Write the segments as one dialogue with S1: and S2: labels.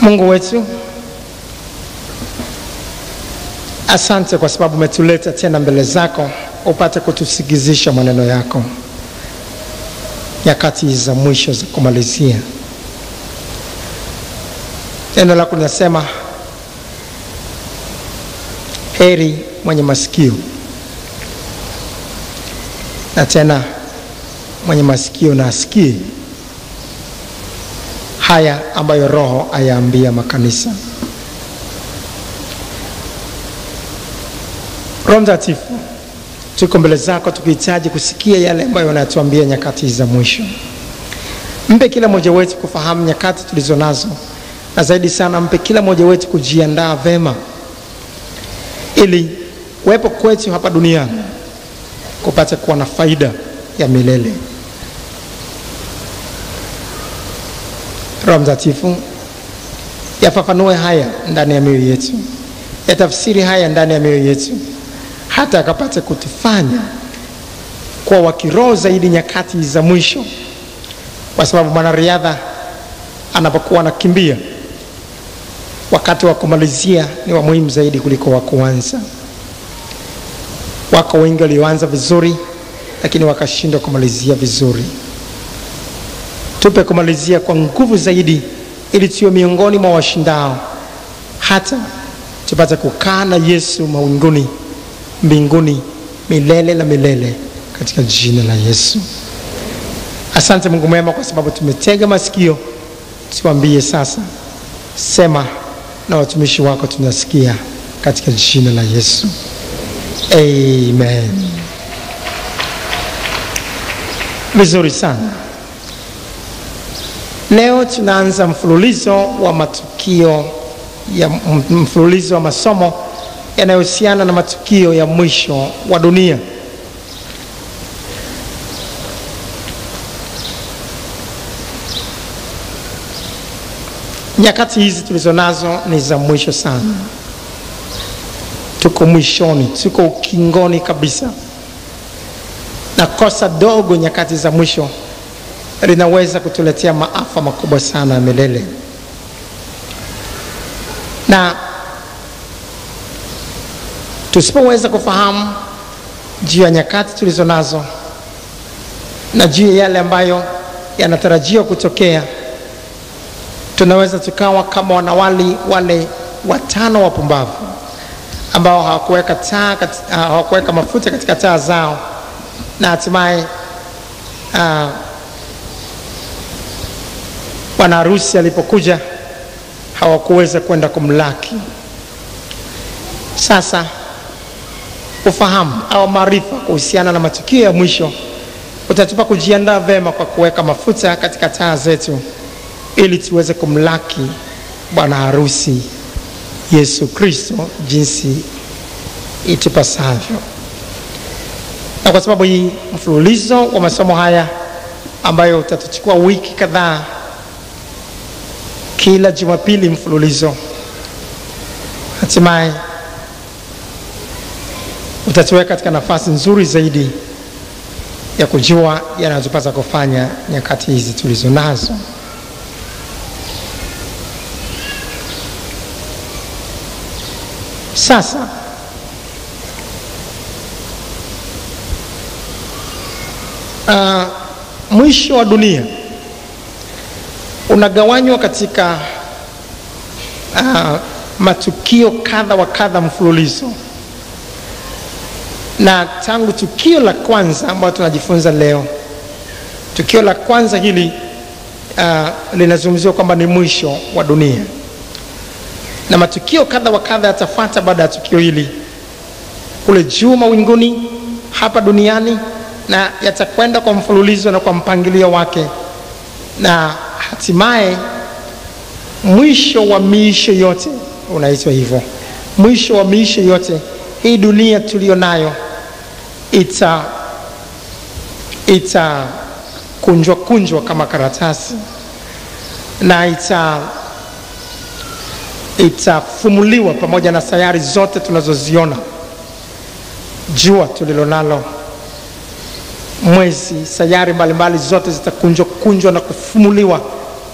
S1: Mungu wetu, asante kwa sababu umetuleta tena mbele zako upate kutusigizisha maneno yako nyakati za mwisho za kumalizia. Neno lako linasema heri mwenye masikio, na tena mwenye masikio na asikie haya ambayo Roho ayaambia makanisa. Roho Mtakatifu, tuko mbele zako tukihitaji kusikia yale ambayo unatuambia nyakati za mwisho. Mpe kila mmoja wetu kufahamu nyakati tulizo nazo, na zaidi sana mpe kila mmoja wetu kujiandaa vema ili uwepo kwetu hapa duniani kupata kuwa na faida ya milele. Roho Mtakatifu, yafafanue haya ndani ya mioyo yetu, yatafsiri haya ndani ya mioyo yetu, hata akapate kutufanya kwa wakiroho zaidi nyakati za mwisho, kwa sababu mwanariadha anapokuwa anakimbia, wakati wa kumalizia ni wa muhimu zaidi kuliko wa kuanza. Wako wengi walioanza vizuri lakini wakashindwa kumalizia vizuri. Tupe kumalizia kwa nguvu zaidi ili tuwe miongoni mwa washindao, hata tupate kukaa na Yesu mawinguni mbinguni milele na milele, katika jina la Yesu. Asante Mungu mwema kwa sababu tumetega masikio. Tuambie sasa, sema na watumishi wako tunasikia, katika jina la Yesu. Amen. Vizuri sana. Leo tunaanza mfululizo wa matukio ya mfululizo wa masomo yanayohusiana na matukio ya mwisho wa dunia. Nyakati hizi tulizo nazo ni za mwisho sana. Tuko mwishoni, tuko ukingoni kabisa. Na kosa dogo nyakati za mwisho linaweza kutuletea maafa makubwa sana ya milele. Na tusipoweza kufahamu juu ya nyakati tulizo nazo na juu ya yale ambayo yanatarajiwa kutokea, tunaweza tukawa kama wanawali wale watano wapumbavu ambao hawakuweka mafuta katika taa zao, na hatimaye bwana harusi alipokuja hawakuweza kwenda kumlaki. Sasa ufahamu au maarifa kuhusiana na matukio ya mwisho utatupa kujiandaa vema kwa kuweka mafuta katika taa zetu ili tuweze kumlaki bwana harusi Yesu Kristo jinsi itupasavyo. Na kwa sababu hii mfululizo wa masomo haya ambayo utatuchukua wiki kadhaa, kila Jumapili mfululizo, hatimaye utatuweka katika nafasi nzuri zaidi ya kujua yanayotupasa kufanya nyakati hizi tulizo nazo. Sasa mwisho wa dunia unagawanywa katika matukio kadha wa kadha mfululizo. Na tangu tukio la kwanza ambalo tunajifunza leo, tukio la kwanza hili linazungumziwa kwamba ni mwisho wa dunia, na matukio kadha wa kadha yatafuata baada ya tukio hili kule juu mawinguni hapa duniani, na yatakwenda kwa mfululizo na kwa mpangilio wake, na hatimaye mwisho wa miisho yote unaitwa hivyo. Mwisho wa miisho yote, hii dunia tulio nayo kunjwa kama karatasi, na itafumuliwa pamoja na sayari zote tunazoziona, jua tulilonalo, mwezi, sayari mbalimbali zote zitakunjwa na kufumuliwa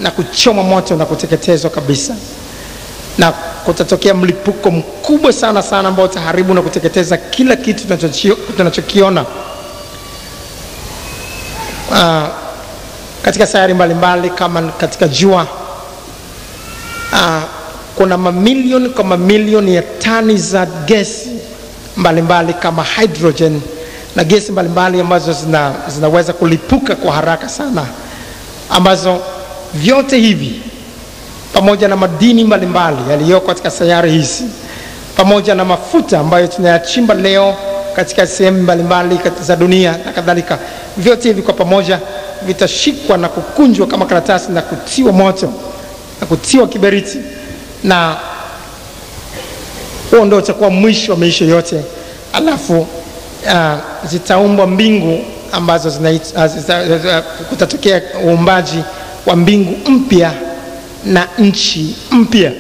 S1: na kuchoma moto na kuteketezwa kabisa, na kutatokea mlipuko mkubwa sana sana ambao utaharibu na kuteketeza kila kitu tunachokiona katika sayari mbalimbali. Kama katika jua, kuna mamilioni kwa mamilioni ya tani za gesi mbalimbali kama hydrogen na gesi mbalimbali ambazo zinaweza kulipuka kwa haraka sana, ambazo vyote hivi pamoja na madini mbalimbali yaliyoko katika sayari hizi, pamoja na mafuta ambayo tunayachimba leo katika sehemu mbalimbali za dunia na kadhalika, vyote hivi kwa pamoja vitashikwa na kukunjwa kama karatasi na kutiwa moto na kutiwa kiberiti, na huo ndio utakuwa mwisho wa maisha yote. Alafu zitaumbwa mbingu ambazo kutatokea uumbaji wa mbingu mpya na nchi mpya.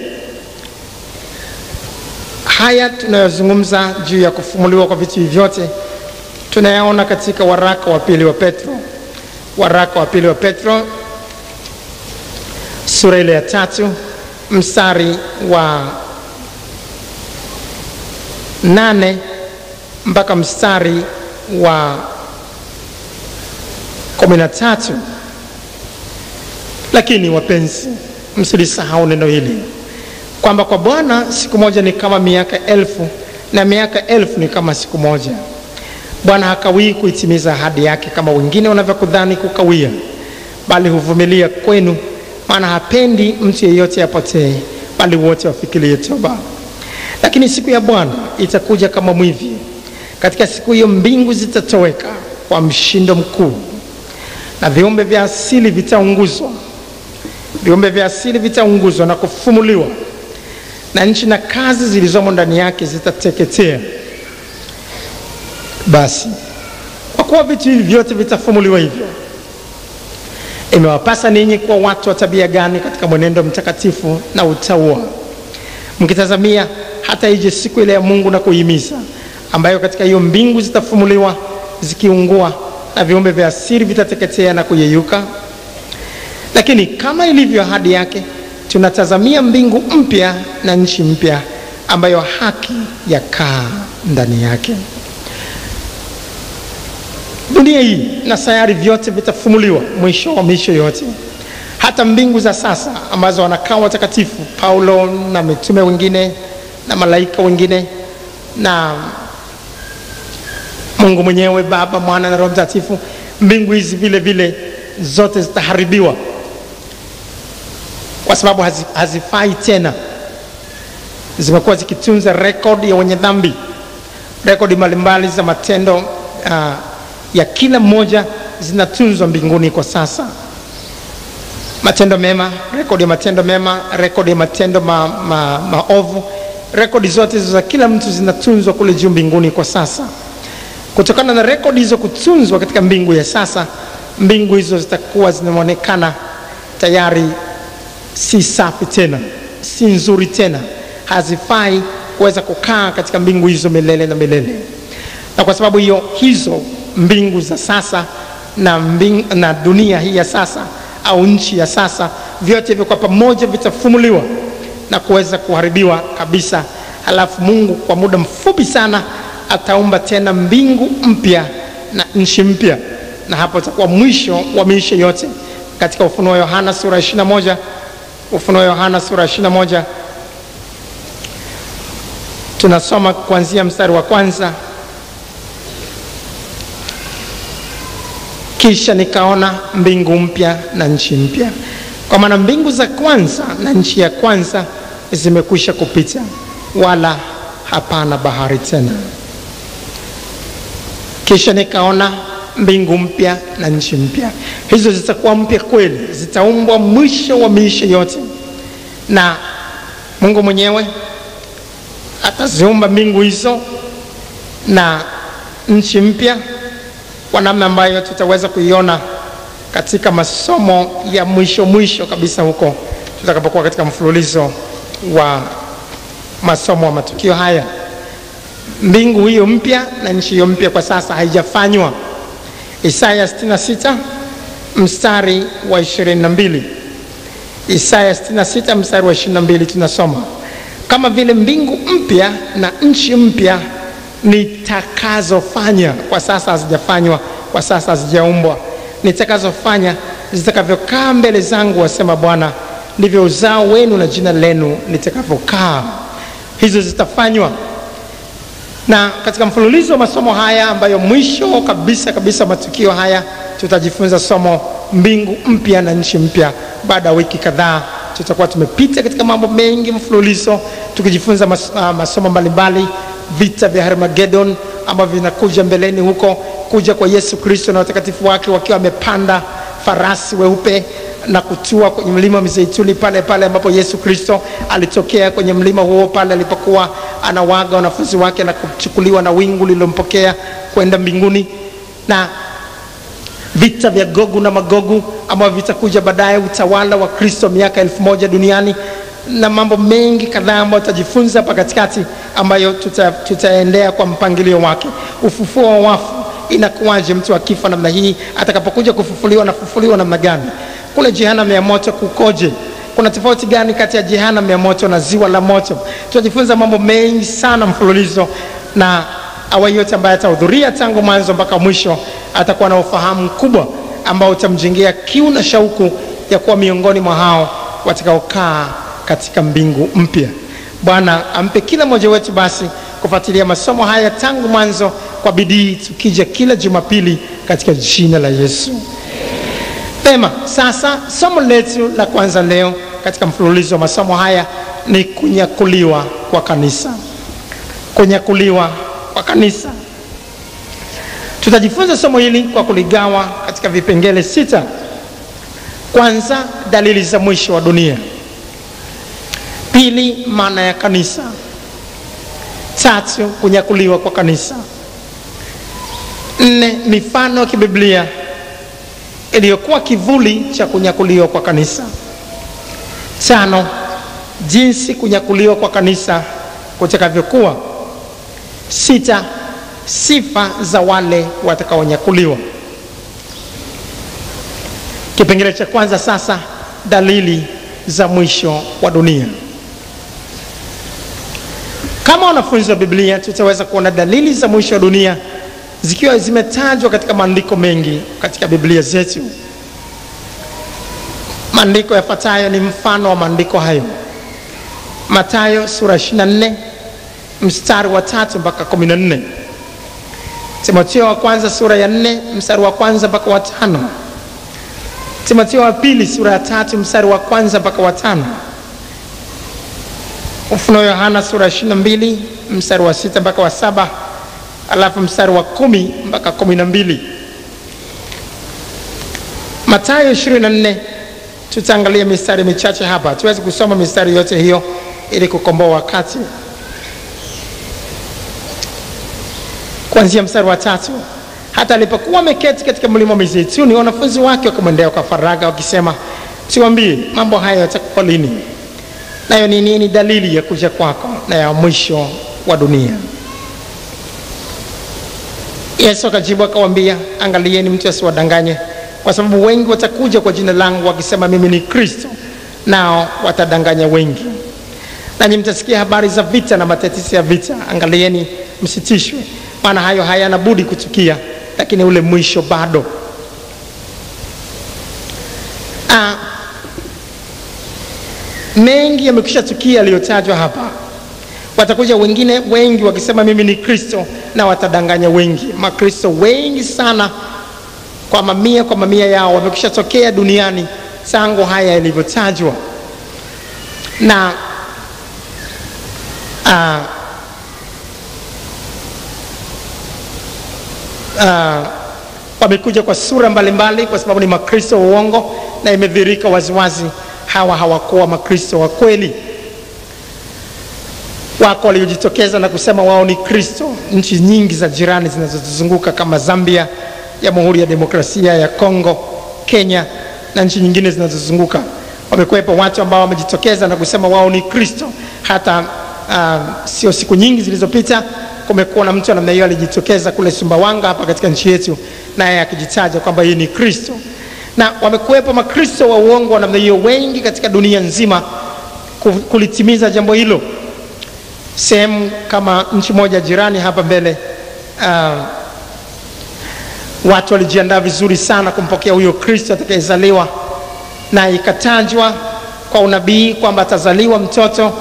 S1: Haya tunayozungumza juu ya kufumuliwa kwa vitu vyote tunayaona katika waraka wa pili wa Petro. Waraka wa pili wa Petro sura ile ya 3 mstari wa 8 mpaka mstari wa 13. Lakini wapenzi, msilisahau neno hili, kwamba kwa Bwana siku moja ni kama miaka 1000 na miaka 1000 ni kama siku moja. Bwana hakawii kuitimiza ahadi yake kama wengine wanavyokudhani kukawia, bali huvumilia kwenu, maana hapendi mtu yeyote apotee, bali wote wafikirie toba. Lakini siku ya Bwana itakuja kama mwivi. Katika siku hiyo mbingu zitatoweka kwa mshindo mkuu, na viumbe vya asili vitaunguzwa. Viumbe vya asili vitaunguzwa na kufumuliwa, na nchi na kazi zilizomo ndani yake zitateketea. Basi kwa kuwa vitu hivi vyote vitafumuliwa hivyo, imewapasa ninyi kuwa watu wa tabia gani katika mwenendo mtakatifu na utauwa, mkitazamia hata ije siku ile ya Mungu na kuhimiza, ambayo katika hiyo mbingu zitafumuliwa zikiungua, na viumbe vya asili vitateketea na kuyeyuka. Lakini kama ilivyo ahadi yake, tunatazamia mbingu mpya na nchi mpya, ambayo haki yakaa ndani yake. Dunia hii na sayari vyote vitafumuliwa mwisho wa misho yote. Hata mbingu za sasa ambazo wanakaa watakatifu Paulo na mitume wengine na malaika wengine na Mungu mwenyewe Baba, Mwana na Roho Mtakatifu, mbingu hizi vile vile zote zitaharibiwa, kwa sababu hazifai tena. Zimekuwa zikitunza rekodi ya wenye dhambi, rekodi mbalimbali za matendo ya kila mmoja zinatunzwa mbinguni kwa sasa. Matendo mema, rekodi ya matendo mema, rekodi ya matendo maovu, rekodi zote za kila mtu zinatunzwa kule juu mbinguni kwa sasa. Kutokana na rekodi hizo kutunzwa katika mbingu ya sasa, mbingu hizo zitakuwa zinaonekana tayari si safi tena, si nzuri tena, hazifai kuweza kukaa katika mbingu hizo milele na milele. Na kwa sababu hiyo, hizo mbingu za sasa na dunia hii ya sasa au nchi ya sasa, vyote hivyo kwa pamoja vitafumuliwa na kuweza kuharibiwa kabisa. Halafu Mungu kwa muda mfupi sana ataumba tena mbingu mpya na nchi mpya, na hapo itakuwa mwisho wa maisha yote. Katika Ufunuo Yohana sura 21, Ufunuo Yohana sura 21 tunasoma kuanzia mstari wa 1. Kisha nikaona mbingu mpya na nchi mpya, kwa maana mbingu za kwanza na nchi ya kwanza zimekwisha kupita, wala hapana bahari tena. Kisha nikaona mbingu mpya na nchi mpya. Hizo zitakuwa mpya kweli, zitaumbwa mwisho wa maisha yote, na Mungu mwenyewe ataziumba mbingu hizo na nchi mpya kwa namna ambayo tutaweza kuiona katika masomo ya mwisho kabisa huko tutakapokuwa katika mfululizo wa masomo wa matukio haya. Mbingu hiyo mpya na nchi hiyo mpya kwa sasa haijafanywa. Isaya 66 mstari wa 22, Isaya 66 mstari wa 22 tunasoma, kama vile mbingu mpya na nchi mpya nitakazofanya, kwa sasa hazijafanywa, kwa sasa hazijaumbwa, nitakazofanya zitakavyokaa mbele zangu, wasema Bwana, ndivyo uzao wenu na jina lenu litakavyokaa. Hizo zitafanywa. Na katika mfululizo wa masomo haya ambayo mwisho kabisa matukio haya tutajifunza somo mbingu mpya na nchi mpya. Baada ya wiki kadhaa tutakuwa tumepita katika mambo mengi mfululizo tukijifunza masomo mbalimbali, vita vya Armageddon ambavyo vinakuja mbeleni huko, kuja kwa Yesu Kristo na watakatifu wake wakiwa wamepanda farasi weupe na kutua kwenye mlima wa Mizeituni, pale ambapo Yesu Kristo alitokea kwenye mlima huo pale alipokuwa anawaga wanafunzi wake na kuchukuliwa na wingu lililompokea kwenda mbinguni, na vita vya Gogu na Magogu ambavyo vitakuja baadaye, utawala wa Kristo miaka 1000 duniani, na mambo mengi kadhaa ambayo tutajifunza hapa katikati ambayo tutaendea kwa mpangilio wake. Ufufuo wa wafu, inakuwaje mtu akifa namna hii, atakapokuja kufufuliwa na kufufuliwa namna gani? Kule jehanamu ya moto kukoje? Kuna tofauti gani kati ya jehanamu ya moto na ziwa la moto? Tutajifunza mambo mengi sana mfululizo, na awaye yote ambaye atahudhuria tangu mwanzo mpaka mwisho atakuwa na ufahamu mkubwa ambao utamjengea kiu na shauku ya kuwa miongoni mwa hao watakaokaa katika mbingu mpya. Bwana ampe kila mmoja wetu basi kufuatilia masomo haya tangu mwanzo kwa bidii, tukija kila Jumapili katika jina la Yesu. Pema, sasa somo letu la kwanza leo katika mfululizo wa masomo haya ni kunyakuliwa kwa kanisa. Kunyakuliwa kwa kanisa. Tutajifunza somo hili kwa kuligawa katika vipengele 6. Kwanza, dalili za mwisho wa dunia. Pili, maana ya kanisa. 3, kunyakuliwa kwa kanisa. 4, mifano ya kibiblia iliyokuwa kivuli cha kunyakuliwa kwa kanisa. 5, jinsi kunyakuliwa kwa kanisa kutakavyokuwa. 6, sifa za wale watakaonyakuliwa. Kipengele cha kwanza sasa, dalili za mwisho wa dunia. Kama wanafunzi wa Biblia tutaweza kuona dalili za mwisho wa dunia zikiwa zimetajwa katika maandiko mengi katika Biblia zetu. Maandiko yafuatayo ni mfano wa maandiko hayo. Mathayo sura 24 mstari wa 3 mpaka 14. Timotheo wa kwanza sura ya 4 mstari wa 1 mpaka wa 5. Timotheo wa pili sura ya 3 mstari wa 1 mpaka wa 5. Ufunuo Yohana sura 22 mstari wa 6 mpaka wa 7, alafu mstari wa 10 mpaka 12. Mathayo 24 tutaangalia mistari michache hapa. Tuwezi kusoma mistari yote hiyo ili kukomboa wakati. Kuanzia mstari wa 3. Hata alipokuwa ameketi katika mlima wa Mizeituni, wanafunzi wake wakamwendea kwa faragha wakisema, tuambie, mambo haya yatakuwa lini? Nayo ni nini dalili ya kuja kwako na ya mwisho wa dunia? Yesu akajibu akawaambia, angalieni mtu asiwadanganye, kwa sababu wengi watakuja kwa jina langu wakisema mimi ni Kristo, nao watadanganya wengi. Nanyi mtasikia habari za vita na matetesi ya vita. Angalieni msitishwe, maana hayo hayana budi kutukia, lakini ule mwisho bado. Mengi yamekwisha tukia yaliyotajwa hapa. Watakuja wengine wengi wakisema mimi ni Kristo, na watadanganya wengi. Makristo wengi sana kwa mamia yao wamekwisha tokea duniani tangu haya yalivyotajwa. Na wamekuja kwa sura mbalimbali kwa sababu ni makristo wa uongo, na imedhihirika waziwazi hawa hawakuwa makristo wa kweli. Wako waliojitokeza na kusema wao ni Kristo. Nchi nyingi za jirani zinazotuzunguka kama Zambia, Jamhuri ya Demokrasia ya Kongo, Kenya na nchi nyingine zinazozunguka, wamekuwepo watu ambao wamejitokeza na kusema wao ni Kristo. Hata sio siku nyingi zilizopita kumekuwa na mtu wa namna hiyo alijitokeza kule Sumbawanga hapa katika nchi yetu, naye akijitaja kwamba yeye ni Kristo. na wamekuwepo makristo wa uongo wa namna hiyo wengi katika dunia nzima kulitimiza jambo hilo. Sehemu kama nchi moja jirani hapa mbele, watu walijiandaa vizuri sana kumpokea huyo Kristo atakayezaliwa, na ikatajwa kwa unabii kwamba atazaliwa mtoto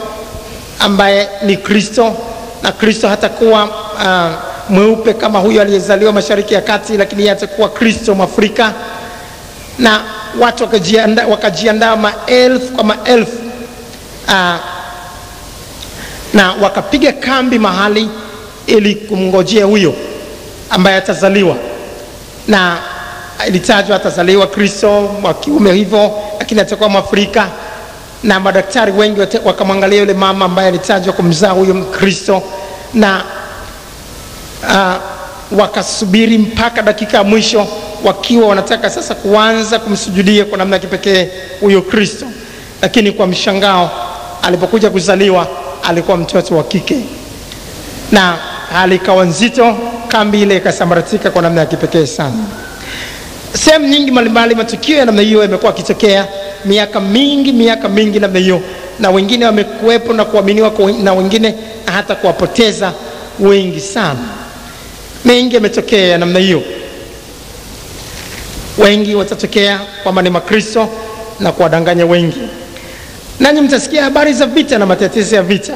S1: ambaye ni Kristo, na Kristo hatakuwa mweupe kama huyo aliyezaliwa Mashariki ya Kati, lakini yeye atakuwa Kristo Mwafrika. Na watu wakajiandaa maelfu kwa maelfu, na wakapiga kambi mahali ili kumngojea huyo ambaye atazaliwa. Na ilitajwa atazaliwa Kristo wa kiume hivyo, lakini atakuwa Mwafrika. Na madaktari wengi wakamwangalia yule mama ambaye alitajwa kumzaa huyo Kristo, na wakasubiri mpaka dakika ya mwisho wakiwa wanataka sasa kuanza kumsujudia kwa namna ya kipekee huyo Kristo. Lakini kwa mshangao, alipokuja kuzaliwa alikuwa mtoto wa kike, na hali ikawa nzito, kambi ile ikasambaratika kwa namna ya kipekee sana. Sehemu nyingi mbalimbali matukio ya namna hiyo yamekuwa yakitokea miaka mingi namna hiyo, na wengine wamekuwepo na kuaminiwa, na wengine hata kuwapoteza wengi sana. Mengi yametokea ya namna hiyo. Wengi watatokea kwamba ni makristo na kuwadanganya wengi. Nanyi mtasikia habari za vita na matetezo ya vita.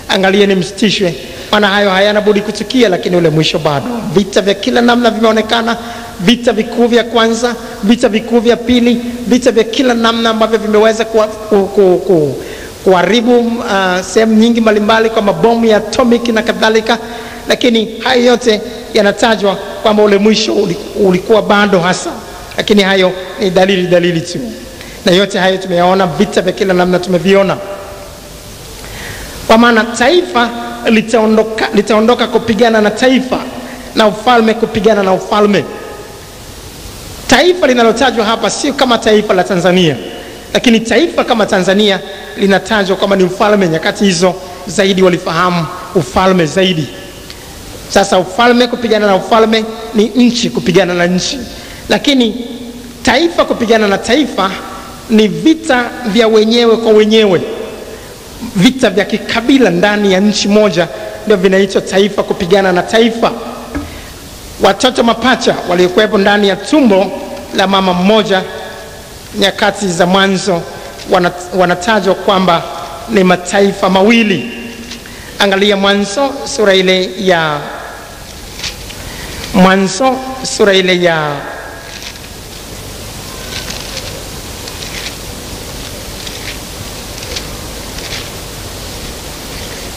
S1: Angalieni msitishwe, maana hayo hayana budi kutukia, lakini ule mwisho bado. Vita vya kila namna vimeonekana, vita vikuu vya kwanza, vita vikuu vya pili, vita vya kila namna ambavyo vimeweza kuharibu sehemu nyingi mbalimbali kwa mabomu ya atomic na kadhalika. Lakini hayo yote yanatajwa kwamba ule mwisho ulikuwa bado hasa, lakini hayo ni dalili tu. Na yote hayo tumeyaona, vita vya kila namna tumeviona. Kwa maana taifa litaondoka kupigana na taifa, na ufalme kupigana na ufalme. Taifa linalotajwa hapa sio kama taifa la Tanzania, lakini taifa kama Tanzania linatajwa kama ni ufalme. Nyakati hizo zaidi walifahamu ufalme zaidi. Sasa ufalme kupigana na ufalme ni nchi kupigana na nchi, lakini taifa kupigana na taifa ni vita vya wenyewe kwa wenyewe, vita vya kikabila ndani ya nchi moja, ndio vinaitwa taifa kupigana na taifa. Watoto mapacha waliokuwepo ndani ya tumbo la mama mmoja nyakati za mwanzo wanatajwa kwamba ni mataifa mawili. Angalia Mwanzo sura ile ya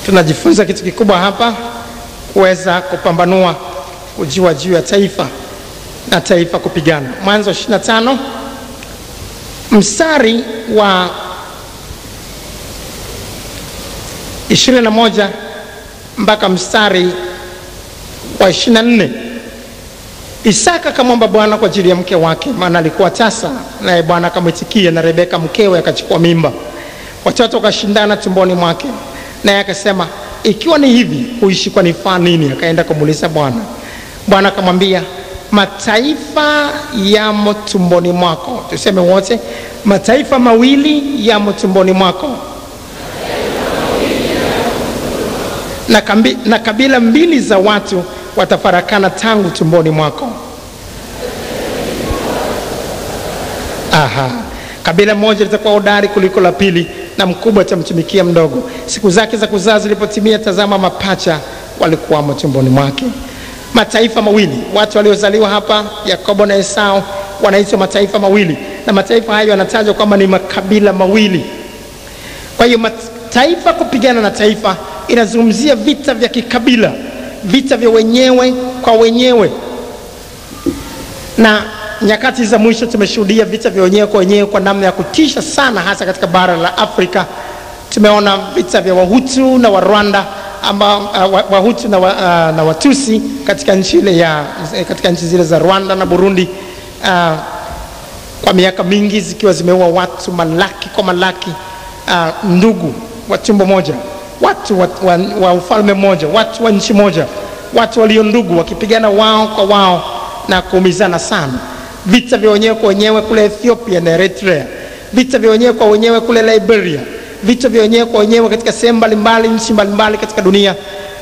S1: tunajifunza kitu kikubwa hapa, kuweza kupambanua, kujua juu ya taifa na taifa kupigana. Mwanzo 25 mstari wa 21 mpaka mstari wa 24. Isaka akamwomba Bwana kwa ajili ya mke wake, maana alikuwa tasa, naye Bwana akamwitikia, na Rebeka mkewe akachukua mimba. Watoto wakashindana tumboni mwake, naye akasema, ikiwa ni hivi, kuishi kwa nifaa nini? Akaenda kumuuliza Bwana. Bwana akamwambia, mataifa yamo tumboni mwako. Tuseme wote, mataifa mawili yamo tumboni mwako, na kabila mbili za watu watafarakana tangu tumboni mwako. Kabila moja litakuwa hodari kuliko la pili, na mkubwa atamtumikia mdogo. Siku zake za kuzaa zilipotimia, tazama, mapacha walikuwa tumboni mwake. Mataifa mawili, watu waliozaliwa hapa Yakobo na Esau wanaitwa mataifa mawili, na mataifa hayo yanatajwa kwamba ni makabila mawili. Kwa hiyo taifa kupigana na taifa inazungumzia vita vya kikabila, vita vya wenyewe kwa wenyewe. Na nyakati za mwisho tumeshuhudia vita vya wenyewe kwa wenyewe kwa namna ya kutisha sana, hasa katika bara la Afrika. Tumeona vita vya Wahutu na Warwanda, Wahutu na Watusi katika nchi zile za Rwanda na Burundi, kwa miaka mingi zikiwa zimeua watu malaki kwa malaki, ndugu wa tumbo moja, watu wa ufalme mmoja, watu wa nchi moja, watu walio ndugu wakipigana wao kwa wao na kuumizana sana. vita vya wenyewe kwa wenyewe kule Ethiopia na Eritrea, vita vya wenyewe kwa wenyewe kule Liberia, vita vya wenyewe kwa wenyewe katika sehemu mbalimbali, nchi mbalimbali katika dunia,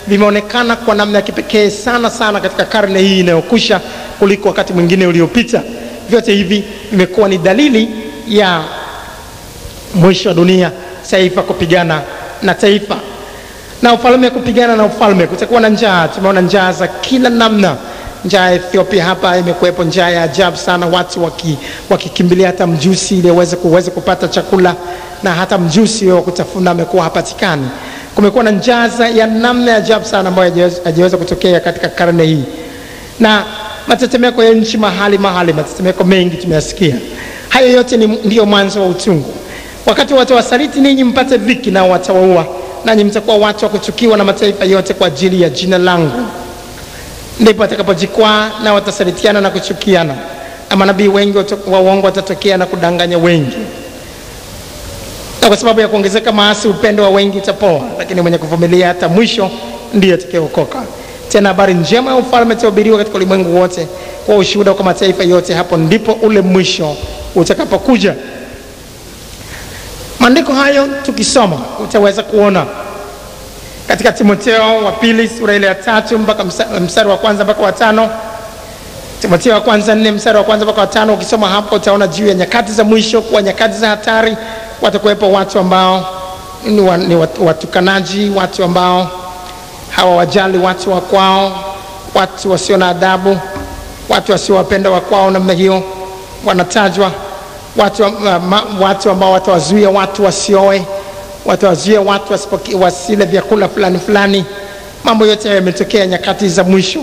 S1: vimeonekana kwa namna ya kipekee sana sana katika karne hii inayokusha kuliko wakati mwingine uliopita. Vyote hivi vimekuwa ni dalili ya mwisho wa dunia, taifa kupigana na taifa na ufalme kupigana na ufalme. Kutakuwa na njaa. Tumeona njaa za kila namna. Njaa ya Ethiopia hapa imekuwepo, njaa ya ajabu sana, watu wakikimbilia hata mjusi ili waweze kupata chakula, na hata mjusi wa kutafuna amekuwa hapatikani. Kumekuwa na njaa ya namna ya ajabu sana ambayo hajaweza kutokea katika karne hii, na matetemeko ya nchi mahali, matetemeko mengi tumeyasikia. Hayo yote ndio mwanzo wa utungu. Wakati watu wasaliti ninyi mpate dhiki, nao watawaua, nanyi mtakuwa watu wa kuchukiwa na mataifa yote kwa ajili ya jina langu. Ndipo atakapojikwaa na watasalitiana na kuchukiana, na manabii wengi wa uongo watatokea na kudanganya wengi. Na kwa sababu ya kuongezeka maasi, upendo wa wengi utapoa, lakini mwenye kuvumilia hata mwisho ndiye atakayeokoka. Tena habari njema ya ufalme itahubiriwa katika ulimwengu wote kwa ushuhuda kwa mataifa yote, hapo ndipo ule mwisho utakapokuja. Maandiko hayo tukisoma utaweza kuona katika Timotheo wa pili sura ile ya 3 mpaka mstari wa kwanza mpaka wa 5. Timotheo wa kwanza 4 mstari wa kwanza mpaka wa 5. Ukisoma hapo utaona juu ya nyakati za mwisho, kwa nyakati za hatari. Watakuwepo watu ambao ni watukanaji, watu ambao hawawajali watu wa kwao, watu wasio na adabu, watu wasiowapenda wa kwao namna hiyo wanatajwa. Watu ambao watawazuia watu wasioe, watawazuia watu wasile vyakula fulani. Mambo yote yametokea nyakati za mwisho.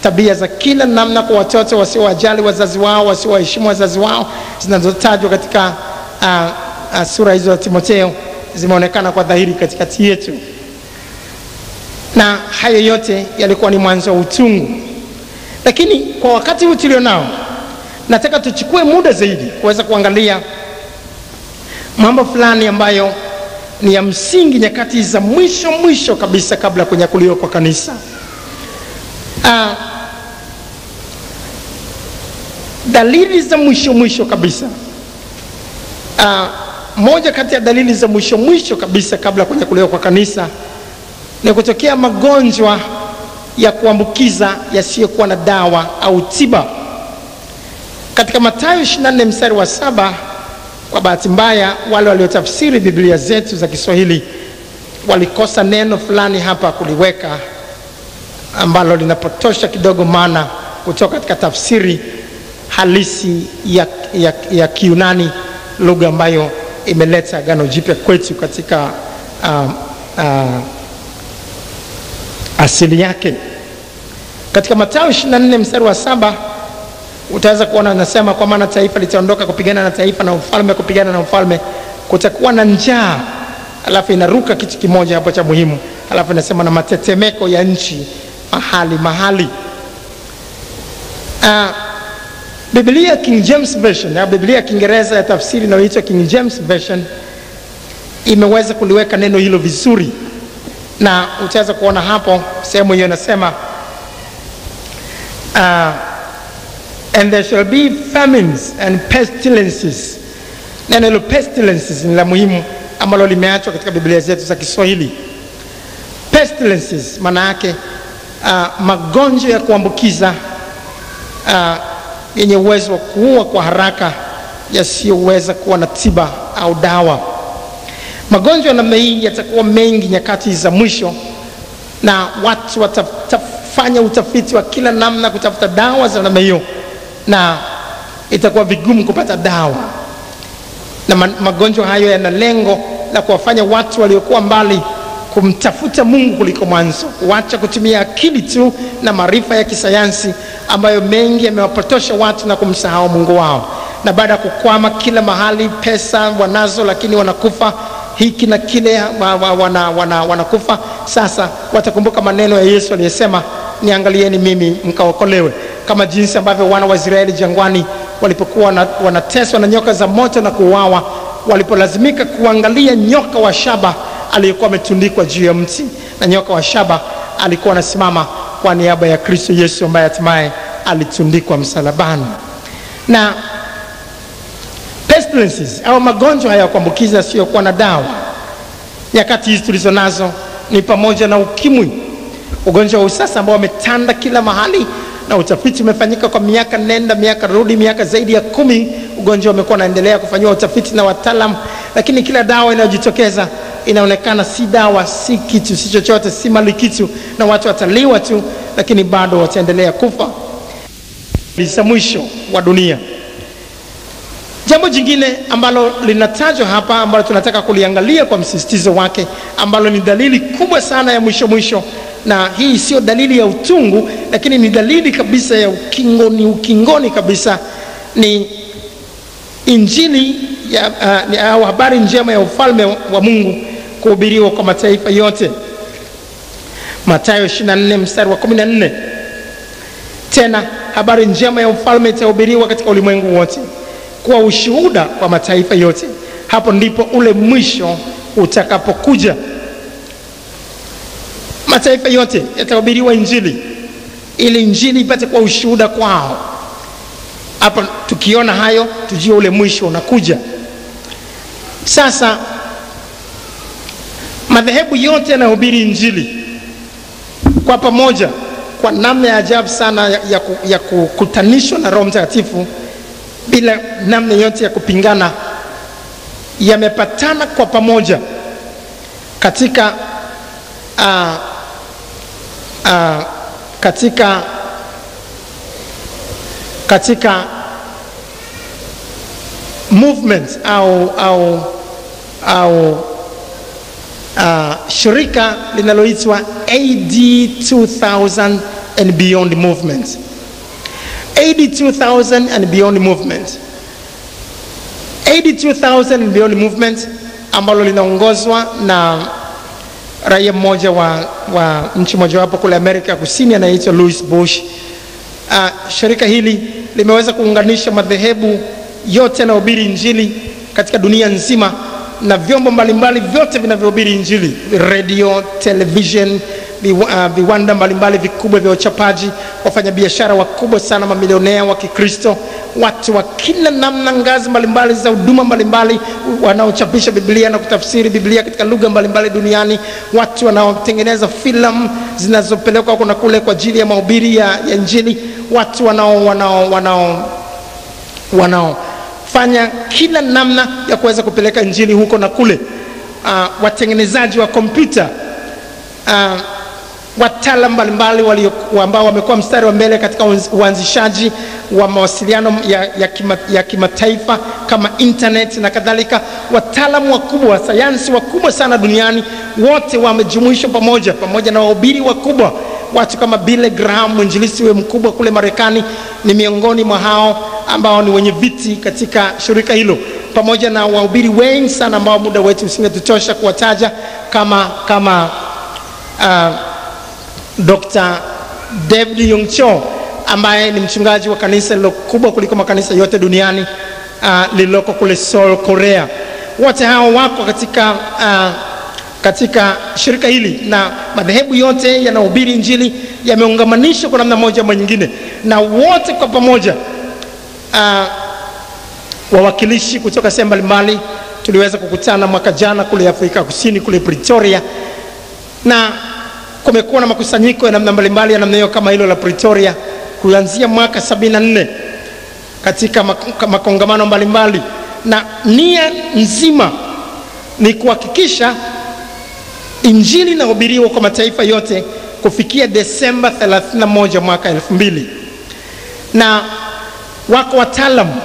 S1: Tabia za kila namna kwa watoto wasiowajali wazazi wao, wasiowaheshimu wazazi wao, zinazotajwa katika sura hizo za Timotheo zimeonekana kwa dhahiri katikati yetu. Na hayo yote yalikuwa ni mwanzo wa utungu. Lakini kwa wakati huu tulionao, nataka tuchukue muda zaidi kuweza kuangalia mambo fulani ambayo ni ya msingi nyakati za mwisho kabisa kabla ya kunyakuliwa kwa kanisa. Dalili za mwisho kabisa. Moja kati ya dalili za mwisho kabisa kabla ya kunyakuliwa kwa kanisa ni kutokea magonjwa ya kuambukiza yasiyokuwa na dawa au tiba. Katika Mathayo 24 mstari wa 7, kwa bahati mbaya wale waliotafsiri Biblia zetu za Kiswahili walikosa neno fulani hapa kuliweka ambalo linapotosha kidogo maana kutoka katika tafsiri halisi ya Kiyunani, lugha ambayo imeleta Agano Jipya kwetu katika asili yake. Katika Mathayo 24 mstari wa 7 utaweza kuona anasema, kwa maana taifa litaondoka kupigana na taifa na ufalme kupigana na ufalme, kutakuwa na njaa. Alafu inaruka kitu kimoja hapo cha muhimu, alafu inasema na matetemeko ya nchi mahali. Biblia King James Version na Biblia Kiingereza ya tafsiri inayoitwa King James Version imeweza kuliweka neno hilo vizuri, na utaweza kuona hapo sehemu hiyo inasema and there shall be famines and pestilences. Neno hilo pestilences ni la muhimu ambalo limeachwa katika Biblia zetu za Kiswahili. Pestilences maana yake magonjwa ya kuambukiza yenye uwezo wa kuua kwa haraka, yasiyoweza kuwa na tiba au dawa. Magonjwa namna hii yatakuwa mengi nyakati za mwisho, na watu watafanya utafiti wa kila namna kutafuta dawa za namna hiyo, na itakuwa vigumu kupata dawa. Na magonjwa hayo yana lengo la kuwafanya watu waliokuwa mbali kumtafuta Mungu kuliko mwanzo, kuacha kutumia akili tu na maarifa ya kisayansi ambayo mengi yamewapotosha watu na kumsahau Mungu wao. Na baada ya kukwama kila mahali, pesa wanazo lakini wanakufa, hiki na kile wanakufa. Sasa watakumbuka maneno ya Yesu aliyesema, niangalieni mimi mkaokolewe. Kama jinsi ambavyo wana wa Israeli jangwani walipokuwa wanateswa na nyoka za moto na kuuawa, walipolazimika kuangalia nyoka wa shaba aliyekuwa ametundikwa juu ya mti, na nyoka wa shaba alikuwa anasimama kwa niaba ya Kristo Yesu ambaye hatimaye alitundikwa msalabani. Na pestilences au magonjwa haya ya kuambukiza yasiyokuwa na dawa nyakati hizi tulizo nazo ni pamoja na ukimwi, ugonjwa wa usasa ambao umetanda kila mahali, na utafiti umefanyika kwa miaka nenda miaka rudi, miaka zaidi ya 10 ugonjwa umekuwa unaendelea kufanywa utafiti na wataalamu, lakini kila dawa inayojitokeza inaonekana si dawa, si kitu, si chochote, si mali kitu, na watu wataliwa tu, lakini bado wataendelea kufa. Ni mwisho wa dunia. Jambo jingine ambalo linatajwa hapa ambalo tunataka kuliangalia kwa msisitizo wake, ambalo ni dalili kubwa sana ya mwisho, na hii sio dalili ya utungu, lakini ni dalili kabisa ya ukingoni kabisa, ni injili au habari njema ya ufalme wa Mungu kuhubiriwa kwa mataifa yote. Mathayo 24 mstari wa 14. Tena habari njema ya ufalme itahubiriwa katika ulimwengu wote kwa ushuhuda kwa mataifa yote, hapo ndipo ule mwisho utakapokuja. Mataifa yote yatahubiriwa injili ili injili ipate kwa ushuhuda kwao. Hapo tukiona hayo tujue ule mwisho unakuja. Sasa madhehebu yote yanahubiri injili kwa pamoja kwa namna ya ajabu sana ya kukutanishwa na Roho Mtakatifu bila namna yote ya kupingana. Yamepatana kwa pamoja katika movement au shirika linaloitwa AD 2000 and Beyond Movement. AD 2000 and Beyond Movement. AD 2000 and Beyond Movement ambalo linaongozwa na raia mmoja wa nchi moja wapo kule Amerika Kusini anaitwa Louis Bush. Shirika hili limeweza kuunganisha madhehebu yote yanayohubiri injili katika dunia nzima na vyombo mbalimbali vyote vinavyohubiri injili, radio, television, viwanda mbalimbali vikubwa vya uchapaji, wafanyabiashara wakubwa sana, mamilionea wa Kikristo, watu wa kila namna, ngazi mbalimbali za huduma mbalimbali, wanaochapisha Biblia na kutafsiri Biblia katika lugha mbalimbali duniani, watu wanaotengeneza filamu zinazopelekwa huko na kule kwa ajili ya mahubiri ya injili, watu wanaofanya kila namna ya kuweza kupeleka injili huko na kule, watengenezaji wa kompyuta, wataalamu mbalimbali ambao wamekuwa mstari wa mbele katika uanzishaji wa mawasiliano ya kimataifa kama internet na kadhalika, wataalamu wakubwa wa sayansi wakubwa sana duniani, wote wamejumuishwa pamoja na wahubiri wakubwa. Watu kama Billy Graham, mwinjilisti mkubwa kule Marekani, ni miongoni mwa hao ambao ni wenye viti katika shirika hilo, pamoja na wahubiri wengi sana ambao muda wetu usingetutosha kuwataja kama Dr. David Yong Cho ambaye ni mchungaji wa kanisa lilo kubwa kuliko makanisa yote duniani lililoko kule Seoul, Korea. Wote hao wako katika shirika hili, na madhehebu yote yanahubiri injili yameungamanishwa kwa namna moja ama nyingine, na wote kwa pamoja wawakilishi kutoka sehemu mbalimbali tuliweza kukutana mwaka jana kule Afrika Kusini kule Pretoria, na kumekuwa na makusanyiko ya namna mbalimbali ya namna hiyo kama hilo la Pretoria kuanzia mwaka 74 katika makongamano mbalimbali, na nia nzima ni kuhakikisha injili inahubiriwa kwa mataifa yote kufikia Desemba 31 mwaka 2000. Na wako wataalamu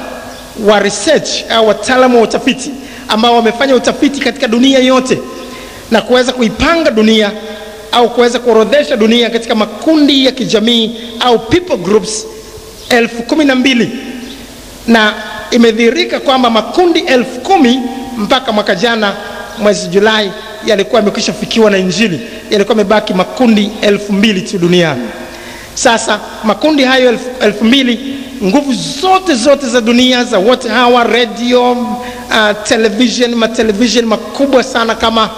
S1: wa research au wataalamu wa utafiti ambao wamefanya utafiti katika dunia yote na kuweza kuipanga dunia au kuweza kuorodhesha dunia katika makundi ya kijamii au people groups 12,000, na imedhihirika kwamba makundi 10,000 mpaka mwaka jana mwezi Julai yalikuwa yamekwisha fikiwa na injili. Yalikuwa yamebaki makundi 2,000 tu duniani. Sasa makundi hayo 2,000, nguvu zote za dunia za wote hawa, radio, television, matelevision makubwa sana kama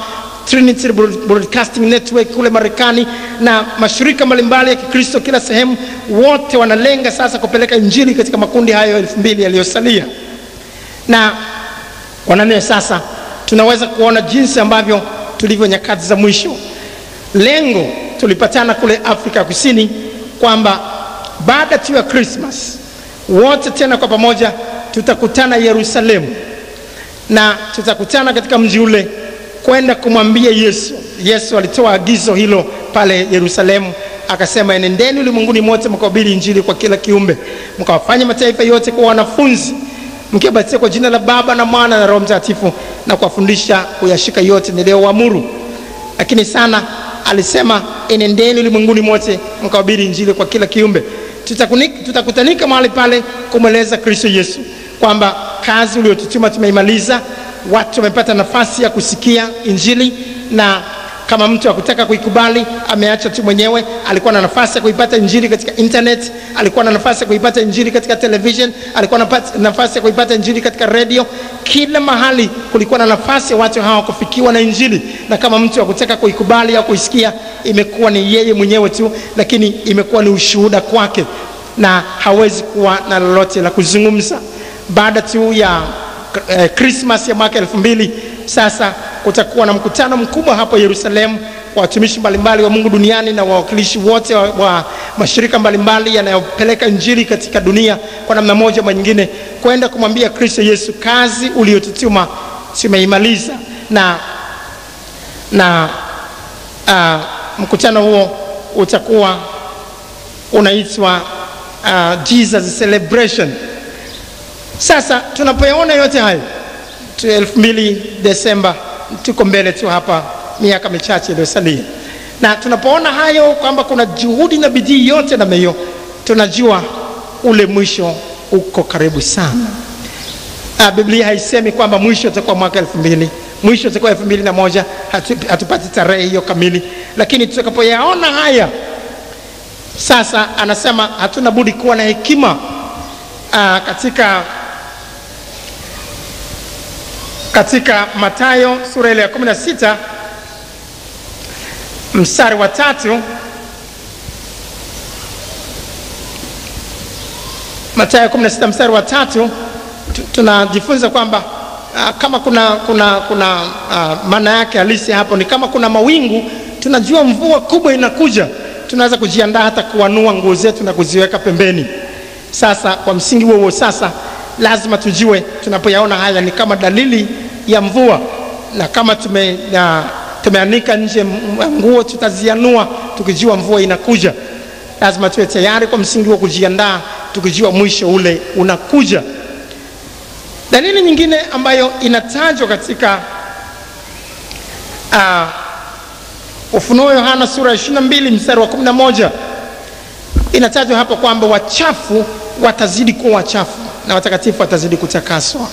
S1: Trinity Broadcasting Network kule Marekani na mashirika mbalimbali ya Kikristo kila sehemu, wote wanalenga sasa kupeleka injili katika makundi hayo 2000 yaliyosalia. Na wanane sasa tunaweza kuona jinsi ambavyo tulivyo nyakati za mwisho. Lengo tulipatana kule Afrika Kusini kwamba baada tu ya Christmas wote tena kwa pamoja tutakutana Yerusalemu, na tutakutana katika mji ule kwenda kumwambia Yesu. Yesu alitoa agizo hilo pale Yerusalemu, akasema, enendeni ulimwenguni mote mkahubiri injili kwa kila kiumbe, mkawafanye mataifa yote kuwa wanafunzi, mkiwabatiza kwa jina la Baba na Mwana na Roho Mtakatifu, na kuwafundisha kuyashika yote niliyowaamuru. Lakini sana alisema, enendeni ulimwenguni mote mkahubiri injili kwa kila kiumbe. Tutakutanika mahali pale kumweleza Kristo Yesu kwamba kazi uliyotutuma tumeimaliza. Watu wamepata nafasi ya kusikia injili, na kama mtu hakutaka kuikubali ameacha tu mwenyewe. Alikuwa na nafasi ya kuipata injili katika internet, alikuwa na nafasi ya kuipata injili katika television, alikuwa na nafasi ya kuipata injili katika radio. Kila mahali kulikuwa na nafasi ya watu hawa kufikiwa na injili, na kama mtu hakutaka kuikubali au kuisikia, imekuwa ni yeye mwenyewe tu, lakini imekuwa ni ushuhuda kwake na hawezi kuwa na lolote la kuzungumza. Baada tu ya Christmas ya mwaka 2000 sasa kutakuwa na mkutano mkubwa hapo Yerusalemu wa watumishi mbalimbali wa Mungu duniani na wawakilishi wote wa mashirika mbalimbali yanayopeleka injili katika dunia kwa namna moja ama nyingine, kwenda kumwambia Kristo Yesu, kazi uliyotutuma tumeimaliza. Na mkutano huo utakuwa unaitwa Jesus Celebration. Sasa tunapoyaona yote hayo 2000 Desemba, tuko mbele tu hapa miaka michache iliyosalia, na tunapoona hayo kwamba kuna juhudi na bidii yote na hiyo, tunajua ule mwisho uko karibu sana. Biblia haisemi kwamba mwisho utakuwa mwaka 2000, mwisho utakuwa 2001, hatupati tarehe hiyo kamili, lakini tutakapoyaona haya sasa, anasema hatuna budi kuwa na hekima. Katika Mathayo sura ile ya 16 mstari wa 3, Mathayo 16 mstari wa 3, tunajifunza kwamba kama kuna maana yake halisi hapo ni kama kuna mawingu, tunajua mvua kubwa inakuja, tunaweza kujiandaa hata kuanua nguo zetu na kuziweka pembeni. Sasa kwa msingi huo sasa lazima tujue tunapoyaona haya ni kama dalili ya mvua, na kama tumeanika nje nguo tutazianua tukijua mvua inakuja. Lazima tuwe tayari kwa msingi wa kujiandaa tukijua mwisho ule unakuja. Dalili nyingine ambayo inatajwa katika Ufunuo Yohana sura 22 mstari wa 11, inatajwa hapo kwamba wachafu watazidi kuwa wachafu na watakatifu watazidi kutakaswa.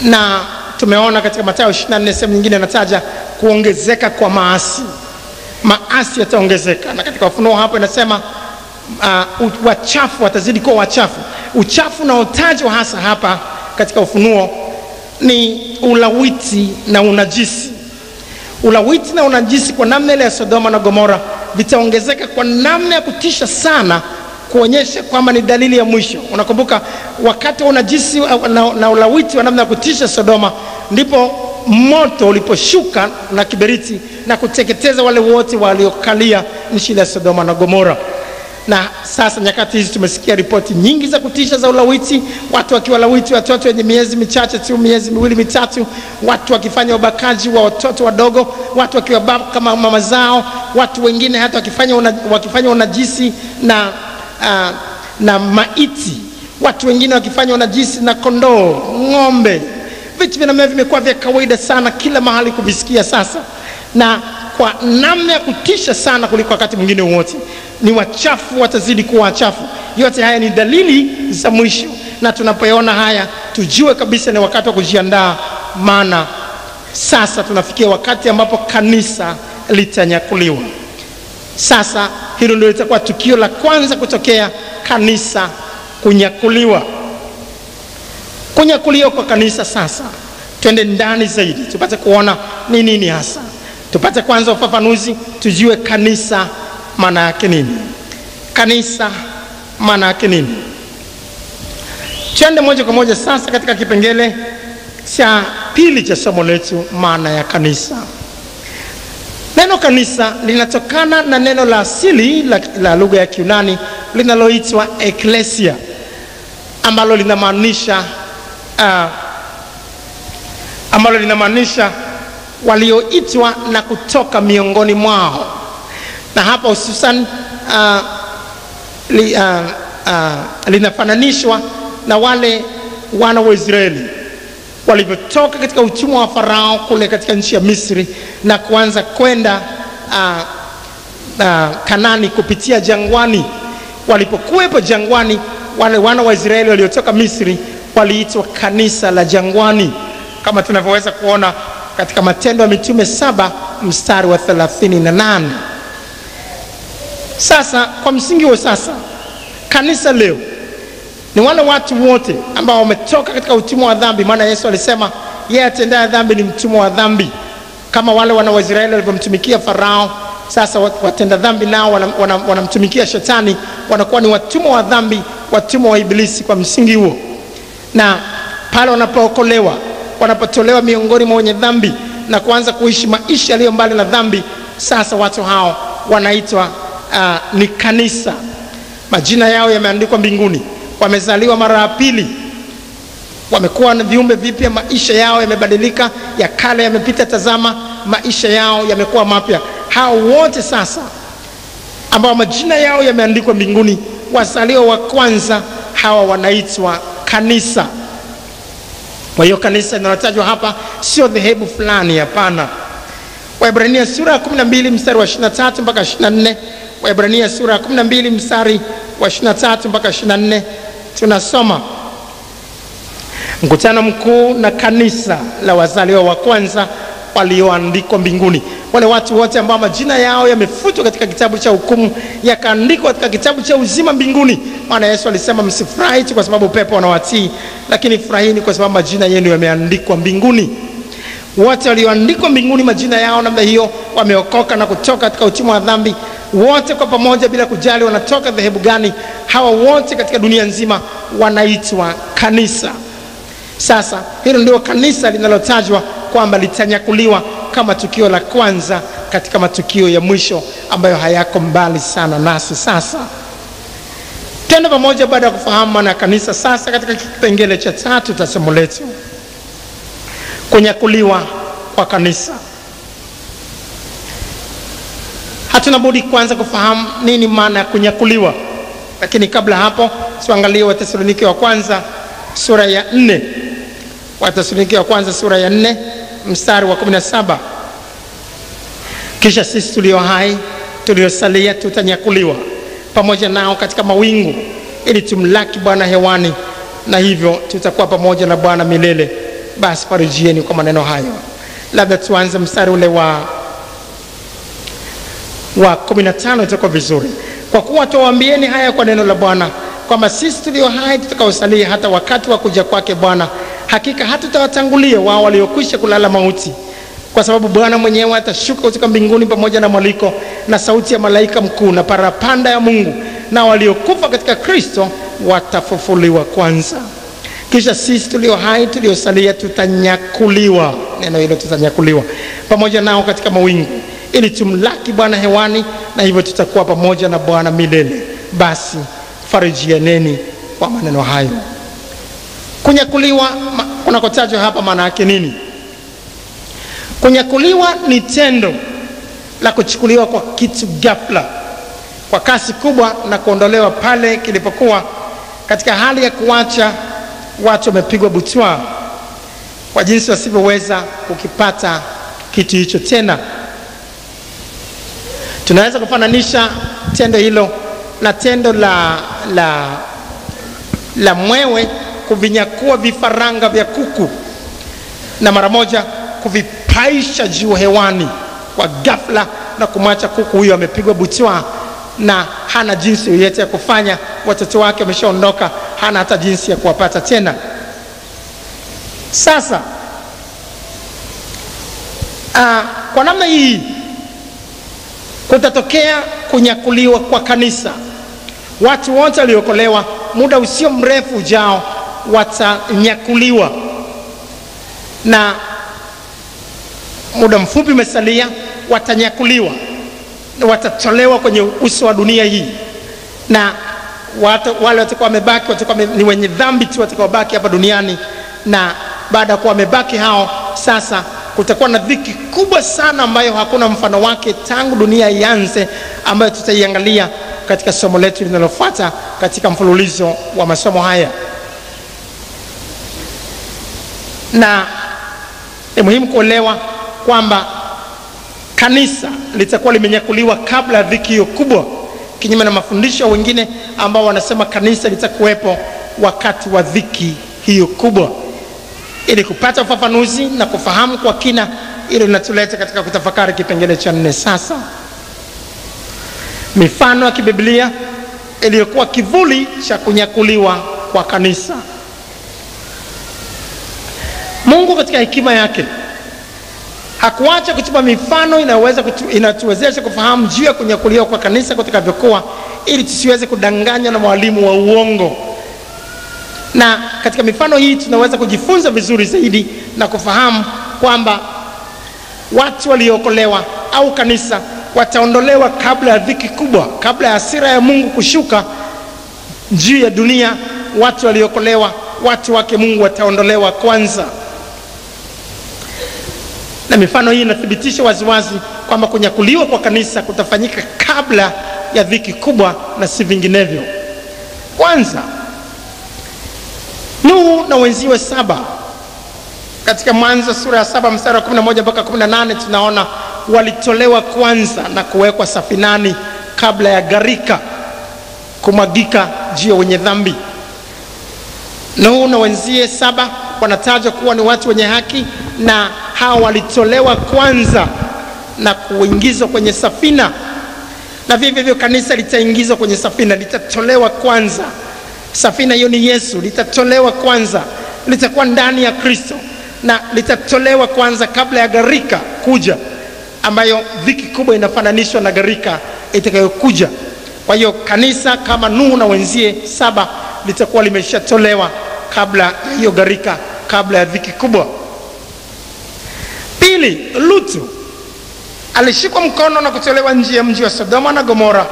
S1: Na tumeona katika Mathayo 24 sehemu nyingine inataja kuongezeka kwa maasi. Maasi yataongezeka, na katika Ufunuo hapo inasema wachafu watazidi kuwa wachafu. Uchafu unaotajwa hasa hapa katika Ufunuo ni ulawiti na unajisi. Ulawiti na unajisi kwa namna ile ya Sodoma na Gomora vitaongezeka kwa namna ya kutisha sana, kuonyesha kwamba ni dalili ya mwisho. Unakumbuka wakati wa unajisi na ulawiti wa namna ya kutisha Sodoma, ndipo moto uliposhuka na kiberiti na kuteketeza wale wote waliokalia nchi ya Sodoma na Gomora. Na sasa nyakati hizi tumesikia ripoti nyingi za kutisha za ulawiti, watu wakiwalawiti watoto wenye miezi michache tu, miezi miwili mitatu, watu wakifanya ubakaji wa watoto wadogo, watu wakiwabaka kama mama zao, watu wengine hata wakifanya unajisi na maiti, watu wengine wakifanya unajisi na kondoo, ng'ombe. Vitu vimekuwa vya kawaida sana kila mahali kuvisikia sasa, na kwa namna ya kutisha sana kuliko wakati mwingine wote. Ni wachafu watazidi kuwa wachafu. Yote haya ni dalili za mwisho, na tunapoona haya tujue kabisa ni wakati wa kujiandaa, maana sasa tunafikia wakati ambapo kanisa litanyakuliwa. Sasa hilo ndio litakuwa tukio la kwanza kutokea, kanisa kunyakuliwa. Kunyakuliwa kwa kanisa sasa, twende ndani zaidi tupate kuona ni nini hasa. Tupate kwanza ufafanuzi, tujue kanisa maana yake nini. Kanisa maana yake nini? Twende moja kwa moja sasa katika kipengele cha pili cha somo letu, maana ya kanisa. Neno kanisa linatokana na neno la asili la lugha ya Kiyunani linaloitwa eklesia, ambalo linamaanisha walioitwa na kutoka miongoni mwao. Na hapa hususan linafananishwa na wale wana wa Israeli walivyotoka katika utumwa wa Farao kule katika nchi ya Misri na kuanza kwenda Kanani kupitia jangwani. Walipokuwepo jangwani, wale wana wa Israeli waliotoka Misri waliitwa kanisa la jangwani, kama tunavyoweza kuona katika Matendo ya Mitume 7 mstari wa 38. Sasa kwa msingi huo, sasa kanisa leo ni wale watu wote ambao wametoka katika utumwa wa dhambi, maana Yesu alisema yeye atendaye dhambi ni mtumwa wa dhambi. Kama wale wana wa Israeli walivyomtumikia Farao, sasa watenda dhambi nao wanamtumikia Shetani, wanakuwa ni watumwa wa dhambi, watumwa wa Ibilisi kwa msingi huo. Na pale wanapookolewa, wanapotolewa miongoni mwa wenye dhambi na kuanza kuishi maisha yaliyo mbali na dhambi, sasa watu hao wanaitwa ni kanisa. Majina yao yameandikwa mbinguni, wamezaliwa mara ya pili, wamekuwa na viumbe vipya, maisha yao yamebadilika, ya kale yamepita, tazama maisha yao yamekuwa mapya. Hao wote sasa ambao majina yao yameandikwa mbinguni, wazaliwa wa kwanza, hawa wanaitwa kanisa. Kwa hiyo kanisa linalotajwa hapa sio dhehebu fulani, hapana. Waebrania sura ya 12 mstari wa 23 mpaka 24. Waebrania sura ya 12 mstari wa 23 mpaka 24 tunasoma: mkutano mkuu na kanisa la wazaliwa wa kwanza walioandikwa mbinguni. Wale watu wote ambao majina yao yamefutwa katika kitabu cha hukumu yakaandikwa katika kitabu cha uzima mbinguni. Maana Yesu alisema msifurahi tu kwa sababu pepo wanawatii, lakini furahini kwa sababu majina yenu yameandikwa mbinguni. Wote walioandikwa mbinguni majina yao namna hiyo wameokoka na kutoka katika utumwa wa dhambi, wote kwa pamoja bila kujali wanatoka dhehebu gani. Hawa wote katika dunia nzima wanaitwa kanisa. Sasa hilo ndio kanisa linalotajwa kwamba litanyakuliwa kama tukio la kwanza katika matukio ya mwisho ambayo hayako mbali sana nasi. Sasa tena pamoja, baada ya kufahamu maana ya kanisa, sasa katika kipengele cha tatu cha somo letu, kunyakuliwa kwa kanisa, hatuna budi kwanza kufahamu nini maana ya kunyakuliwa. Lakini kabla hapo, tuangalie Wathesalonike wa kwanza sura ya 4. Wathesalonike wa kwanza sura ya 4 mstari wa 17: kisha sisi tulio hai tuliosalia tutanyakuliwa pamoja nao katika mawingu, ili tumlaki Bwana hewani, na hivyo tutakuwa pamoja na Bwana milele. Basi farijieni kwa maneno hayo. Labda tuanze mstari ule wa 15, itakuwa vizuri: kwa kuwa tuwaambieni haya kwa neno la Bwana, kwamba sisi tulio hai tutakaosalia hata wakati wa kuja kwake Bwana, hakika hatutawatangulia wao waliokwisha kulala mauti. Kwa sababu Bwana mwenyewe atashuka kutoka mbinguni pamoja na mwaliko na sauti ya malaika mkuu na parapanda ya Mungu, na waliokufa katika Kristo watafufuliwa kwanza. Kisha sisi tulio hai tuliosalia tutanyakuliwa, neno hilo tutanyakuliwa, pamoja nao katika mawingu, ili tumlaki Bwana hewani, na hivyo tutakuwa pamoja na Bwana milele. Basi farijianeni kwa maneno hayo. Kunyakuliwa kunakotajwa hapa maana yake nini? Kunyakuliwa ni tendo la kuchukuliwa kwa kitu ghafla, kwa kasi kubwa, na kuondolewa pale kilipokuwa katika hali ya kuacha watu wamepigwa butwaa kwa jinsi wasivyoweza kukipata kitu hicho tena. Tunaweza kufananisha tendo hilo na tendo la mwewe kuvinyakua vifaranga vya kuku na mara moja kuvipaisha juu hewani kwa ghafla na kumwacha kuku huyo amepigwa butwaa na hana jinsi yoyote ya kufanya. Watoto wake wameshaondoka, hana hata jinsi ya kuwapata tena. Sasa kwa namna hii kutatokea kunyakuliwa kwa kanisa. Watu wote waliokolewa muda usio mrefu ujao watanyakuliwa, na muda mfupi umesalia, watanyakuliwa, watatolewa kwenye uso wa dunia hii, na wale watakuwa wamebaki watakuwa ni wenye dhambi tu watakaobaki hapa duniani. Na baada ya kuwa wamebaki hao, sasa kutakuwa na dhiki kubwa sana ambayo hakuna mfano wake tangu dunia ianze, ambayo tutaiangalia katika somo letu linalofuata katika mfululizo wa masomo haya. Na ni muhimu kuelewa kwamba kanisa litakuwa limenyakuliwa kabla ya dhiki hiyo kubwa, kinyume na mafundisho wengine ambao wanasema kanisa litakuwepo wakati wa dhiki hiyo kubwa. Ili kupata ufafanuzi na kufahamu kwa kina, ili linatuleta katika kutafakari kipengele cha 4 sasa. Mifano ya kibiblia iliyokuwa kivuli cha kunyakuliwa kwa kanisa. Mungu katika hekima yake hakuacha kutupa mifano inatuwezesha kufahamu juu ya kunyakuliwa kwa kanisa kutakavyokuwa, ili tusiweze kudanganywa na mwalimu wa uongo. Na katika mifano hii tunaweza kujifunza vizuri zaidi na kufahamu kwamba watu waliokolewa au kanisa wataondolewa kabla ya dhiki kubwa, kabla ya hasira ya Mungu kushuka juu ya dunia. Watu waliokolewa, watu wake Mungu, wataondolewa kwanza. Na mifano hii inathibitisha waziwazi kwamba kunyakuliwa kwa kanisa kutafanyika kabla ya dhiki kubwa na si vinginevyo. Kwanza, Nuhu na wenziwe 7. Katika Mwanzo sura ya 7 mstari wa 11 mpaka 18 tunaona walitolewa kwanza na kuwekwa safinani kabla ya gharika kumwagika juu ya wenye dhambi. Nuhu na wenzie 7 wanatajwa kuwa ni watu wenye haki, na hao walitolewa kwanza na kuingizwa kwenye safina. Na vivyo hivyo kanisa litaingizwa kwenye safina, litatolewa kwanza. Safina hiyo ni Yesu, litatolewa kwanza, litakuwa ndani ya Kristo na litatolewa kwanza kabla ya gharika kuja, ambayo dhiki kubwa inafananishwa na gharika itakayokuja. Kwa hiyo kanisa kama Nuhu na wenzie 7 litakuwa limeshatolewa kabla ya hiyo gharika, kabla ya dhiki kubwa. Pili, Lutu alishikwa mkono na kutolewa nje ya mji wa Sodoma na Gomora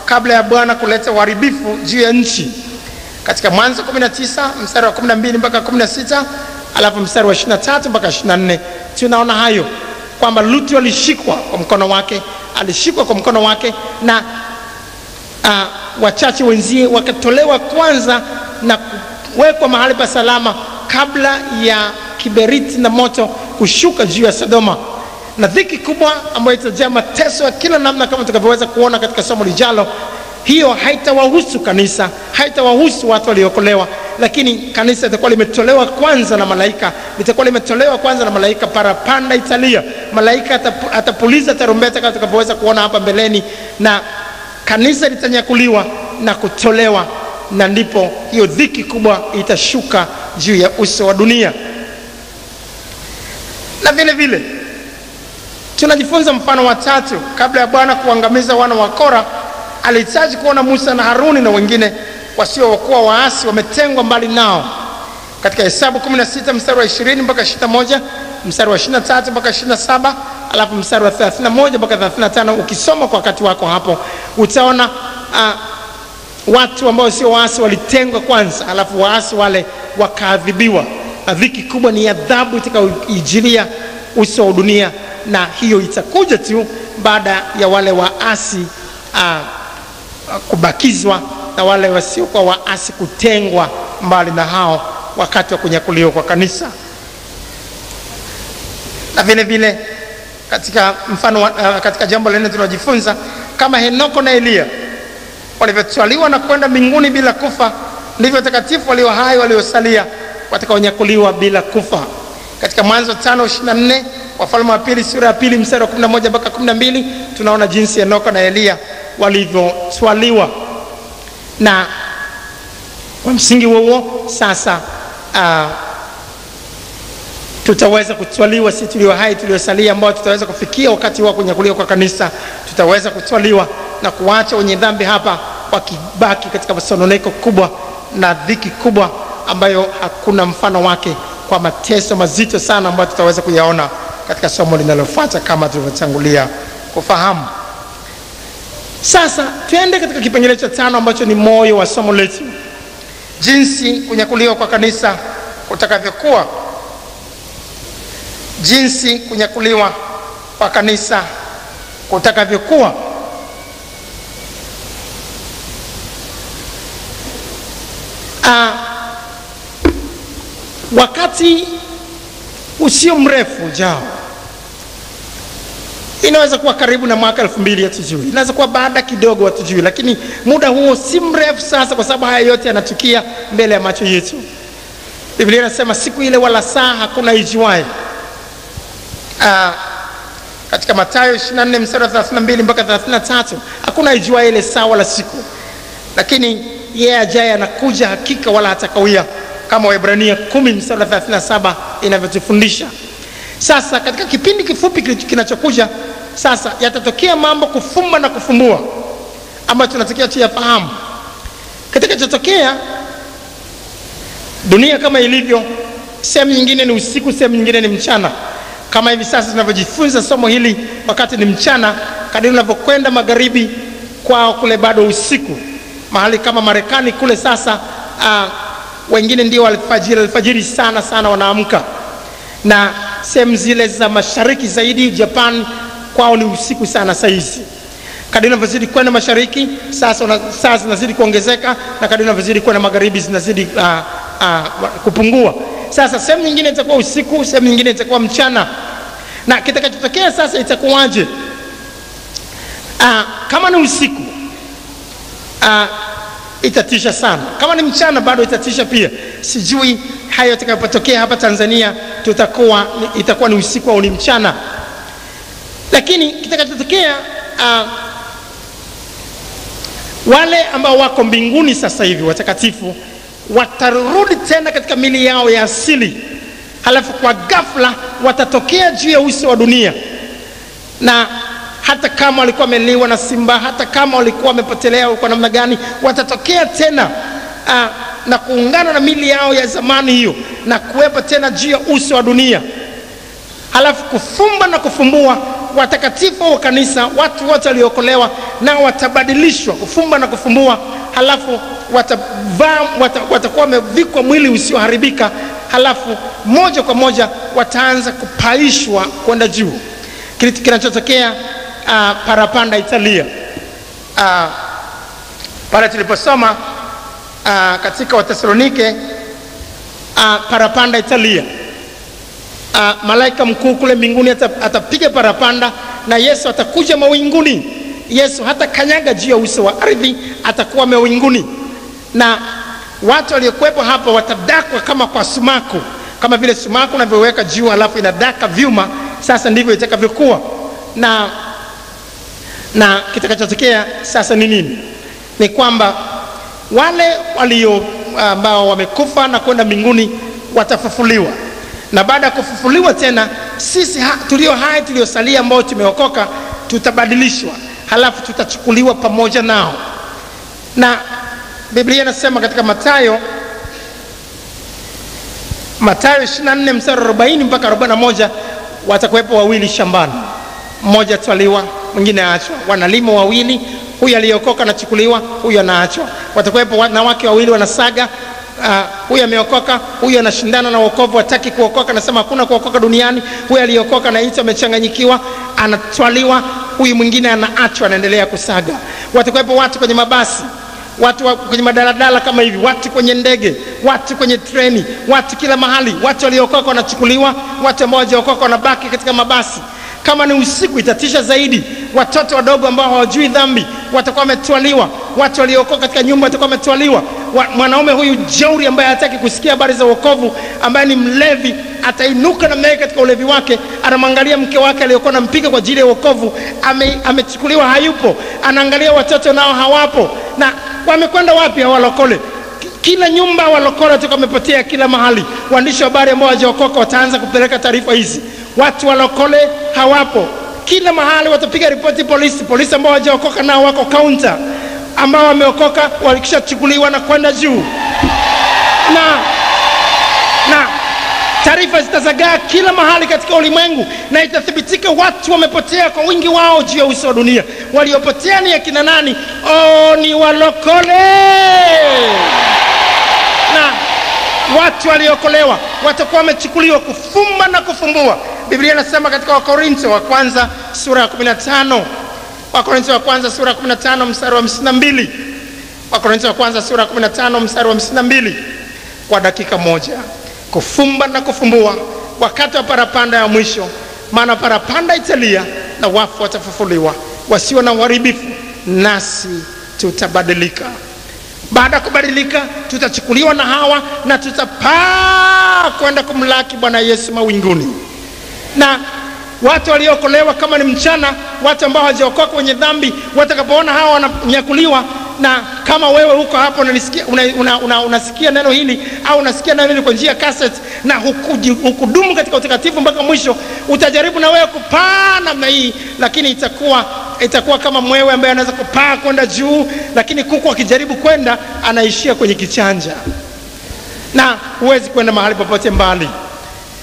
S1: kabla ya Bwana kuleta uharibifu juu ya nchi. Katika Mwanzo 19 mstari wa 12 mpaka 16, alafu mstari wa 23 mpaka 24 tunaona hayo kwamba Lutu alishikwa kwa mkono wake, na wachache wenzie wakatolewa kwanza na kuwekwa mahali pa salama kabla ya kiberiti na moto kushuka juu ya Sodoma. Na dhiki kubwa ambayo itajaa mateso ya kila namna kama tutakavyoweza kuona katika somo lijalo, hiyo haitawahusu kanisa, haitawahusu watu waliokolewa, lakini kanisa litakuwa limetolewa kwanza na malaika, parapanda italia, malaika atapuliza tarumbeta kama tutakavyoweza kuona hapa mbeleni, na kanisa litanyakuliwa na kutolewa, na ndipo hiyo dhiki kubwa itashuka juu ya uso wa dunia. Na vile vile tunajifunza mfano wa 3. Kabla ya Bwana kuangamiza wana wa Kora, alihitaji kuona Musa na Haruni na wengine wasiokuwa waasi wametengwa mbali nao. Katika Hesabu 16 mstari wa 20 mpaka 21, mstari wa 23 mpaka 27, alafu mstari wa 31 mpaka 35, ukisoma kwa wakati wako hapo utaona watu ambao sio waasi walitengwa kwanza, alafu waasi wale wakaadhibiwa. Dhiki kubwa ni adhabu itakayoijilia uso wa dunia, na hiyo itakuja tu baada ya wale waasi kubakizwa na wale wasiokuwa waasi kutengwa mbali na hao wakati wa kunyakuliwa kwa kanisa. Na vile vile katika mfano katika jambo lingine tunajifunza kama Henoko na Elia walivyotwaliwa na kwenda mbinguni bila kufa, ndivyo watakatifu walio hai waliosalia watakaonyakuliwa bila kufa. Katika Mwanzo 5:24, Wafalme wa Pili sura ya 2 mstari wa 11 mpaka 12 tunaona jinsi Henoko na Elia walivyotwaliwa. Na kwa msingi huo sasa tutaweza kutwaliwa, si tulio hai tuliosalia, ambao tutaweza kufikia wakati wa kunyakuliwa kwa kanisa, tutaweza kutwaliwa na kuacha wenye dhambi hapa wakibaki katika masononeko kubwa na dhiki kubwa ambayo hakuna mfano wake, kwa mateso mazito sana ambayo tutaweza kuyaona katika somo linalofuata kama tulivyotangulia kufahamu. Sasa tuende katika kipengele cha 5 ambacho ni moyo wa somo letu, jinsi kunyakuliwa kwa kanisa kutakavyokuwa. Jinsi kunyakuliwa kwa kanisa kutakavyokuwa. Wakati usio mrefu ujao, inaweza kuwa karibu na mwaka 2000, hatujui, inaweza kuwa baada kidogo, hatujui, lakini muda huo si mrefu sasa, kwa sababu haya yote yanatukia mbele ya macho yetu. Biblia inasema siku ile wala saa hakuna ijuaye. Katika Mathayo 24 mstari wa 32 mpaka 33, hakuna ijuaye ile saa wala siku, lakini yeye ajaye anakuja hakika wala hatakawia, kama Waebrania 10 mstari wa 37 inavyotufundisha. Sasa katika kipindi kifupi kinachokuja sasa, yatatokea mambo kufumba na kufumbua ambayo tunatakiwa tuyafahamu. Kitakachotokea, dunia kama ilivyo, sehemu nyingine ni usiku, sehemu nyingine ni mchana. Kama hivi sasa tunavyojifunza somo hili wakati ni mchana, kadiri unavyokwenda magharibi kwao kule bado usiku. Mahali kama Marekani kule sasa, wengine ndio alfajiri sana sana wanaamka, na sehemu zile za mashariki zaidi, Japan, kwao ni usiku sana saizi. Kadiri unavyozidi kwenda mashariki sasa saa zinazidi kuongezeka, na kadiri unavyozidi kwenda magharibi zinazidi kupungua. Sasa sehemu nyingine itakuwa usiku, sehemu nyingine itakuwa mchana. Na kitakachotokea sasa itakuwaje? Kama ni usiku, itatisha sana. Kama ni mchana bado itatisha pia. Sijui hayo yatakapotokea hapa Tanzania itakuwa ni usiku au ni mchana. Lakini kitakachotokea, wale ambao wako mbinguni sasa hivi watakatifu watarudi tena katika mili yao ya asili, halafu kwa ghafla watatokea juu ya uso wa dunia. Na hata kama walikuwa wameliwa na simba, hata kama walikuwa wamepotelea kwa namna gani, watatokea tena na kuungana na mili yao ya zamani hiyo na kuwepo tena juu ya uso wa dunia. Halafu kufumba na kufumbua, watakatifu wa kanisa, watu wote waliokolewa, nao watabadilishwa kufumba na kufumbua. Halafu watakuwa wamevikwa mwili usioharibika, halafu moja kwa moja wataanza kupaishwa kwenda juu. Kinachotokea, parapanda italia. Pale tuliposoma katika Wathesalonike, parapanda italia. Malaika mkuu kule mbinguni atapiga parapanda, na Yesu atakuja mawinguni. Yesu hata kanyaga juu ya uso wa ardhi, atakuwa mawinguni, na watu waliokuwepo hapa watadakwa kama kwa sumaku, kama vile sumaku unavyoweka juu halafu inadaka vyuma. Sasa ndivyo itakavyokuwa. Na kitakachotokea sasa ni nini? Ni kwamba wale ambao wamekufa na kwenda mbinguni watafufuliwa, na baada ya kufufuliwa tena, sisi tulio hai tuliosalia ambao tumeokoka tutabadilishwa, halafu tutachukuliwa pamoja nao. Na Biblia inasema katika Mathayo 24 mstari 40 mpaka 41, watakuwepo wawili shambani, mmoja atwaliwa, mwingine aachwa. Wanalima wawili, huyu aliyeokoka anachukuliwa, huyu anaachwa. Watakuwepo wanawake wawili wanasaga, huyu ameokoka, huyu anashindana na wokovu, hataki kuokoka, anasema hakuna kuokoka duniani. Huyu aliyeokoka na hicho amechanganyikiwa, anatwaliwa. Huyu mwingine anaachwa, anaendelea kusaga. Watakuwepo watu kwenye mabasi, watu kwenye madaladala kama hivi, watu kwenye ndege, watu kwenye treni, watu kila mahali. Watu waliokoka wanachukuliwa, watu ambao hawajaokoka wanabaki katika mabasi. Kama ni usiku itatisha zaidi. Watoto wadogo ambao hawajui dhambi watakuwa wametwaliwa. Watu waliokoka katika nyumba watakuwa wametwaliwa. Mwanaume huyu jeuri ambaye hataki kusikia habari za wokovu, ambaye ni mlevi, atainuka na mnaye katika ulevi wake, anamwangalia mke wake aliyokuwa anampiga kwa ajili ya wokovu, amechukuliwa, hayupo. Anaangalia watoto nao hawapo. Na wamekwenda wapi hao walokole? Kila nyumba walokole watakuwa wamepotea kila mahali. Waandishi wa habari ambao hawajaokoka wataanza kupeleka taarifa hizi. Watu walokole hawapo. Kila mahali watapiga ripoti polisi. Polisi ambao hawajaokoka nao wako counter. Ambao wameokoka walikishachukuliwa na kwenda juu. Na taarifa zitazagaa kila mahali katika ulimwengu, na itathibitika watu wamepotea kwa wingi wao juu ya uso wa dunia. Waliopotea ni akina nani? Ni walokole. Na watu waliokolewa watakuwa wamechukuliwa kufumba na kufumbua. Biblia inasema katika Wakorintho wa kwanza sura ya 15, Wakorintho wa kwanza sura ya 15 mstari wa 52. Wakorintho wa kwanza sura ya 15 mstari wa 52. Kwa dakika moja, kufumba na kufumbua wakati wa parapanda ya mwisho. Maana parapanda italia na wafu watafufuliwa, wasio na uharibifu, nasi tutabadilika. Baada ya kubadilika, tutachukuliwa na hawa na tutapaa kwenda kumlaki Bwana Yesu mawinguni. Na watu waliokolewa, kama ni mchana, watu ambao hawajaokoka kwenye dhambi, watakapoona hawa wananyakuliwa, na kama wewe huko hapo unasikia neno hili au unasikia neno hili kwa njia cassette na hukudumu katika utakatifu mpaka mwisho, utajaribu na wewe kupaa namna hii, lakini itakuwa kama mwewe ambaye anaweza kupaa kwenda juu, lakini kuku akijaribu kwenda anaishia kwenye kichanja na huwezi kwenda mahali popote mbali.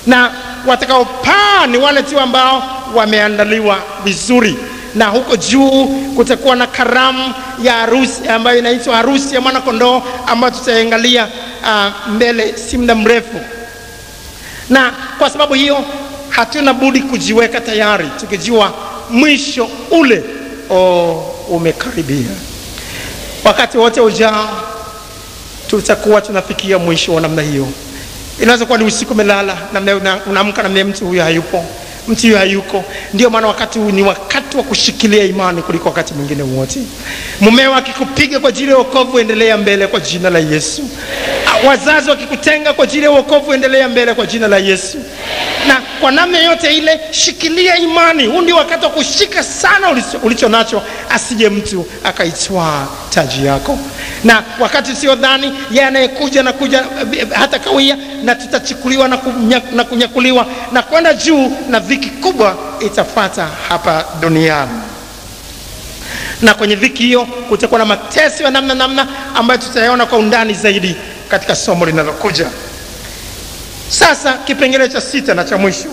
S1: Na watakaopaa ni wale tu ambao wameandaliwa vizuri, na huko juu kutakuwa na karamu ya harusi ambayo inaitwa harusi ya mwana kondoo, ambayo tutaangalia mbele si muda mrefu. Na kwa sababu hiyo hatuna budi kujiweka tayari, tukijua mwisho ule umekaribia. Wakati wote ujao tutakuwa tunafikia mwisho wa namna hiyo. Inaweza kuwa ni usiku umelala, na unaamka na mtu huyo hayupo, mtu huyo hayuko. Ndio maana wakati huu ni wakati wa kushikilia imani kuliko wakati mwingine wote. Mumeo akikupiga kwa ajili ya wokovu, endelea mbele kwa jina la Yesu. Wazazi wakikutenga kwa ajili ya wokovu, endelea mbele kwa jina la Yesu. Na kwa namna yote ile, shikilia imani. Huu ndio wakati wa kushika sana ulicho nacho, asije mtu akaitwaa taji yako. Na wakati sio dhani, yeye anayekuja na kuja hata kawia, na tutachukuliwa na kunyakuliwa na kwenda juu, na dhiki kubwa itafuata hapa duniani. Na kwenye dhiki hiyo kutakuwa na mateso ya namna ambayo tutayaona kwa undani zaidi katika somo linalokuja. Sasa kipengele cha 6 na cha mwisho,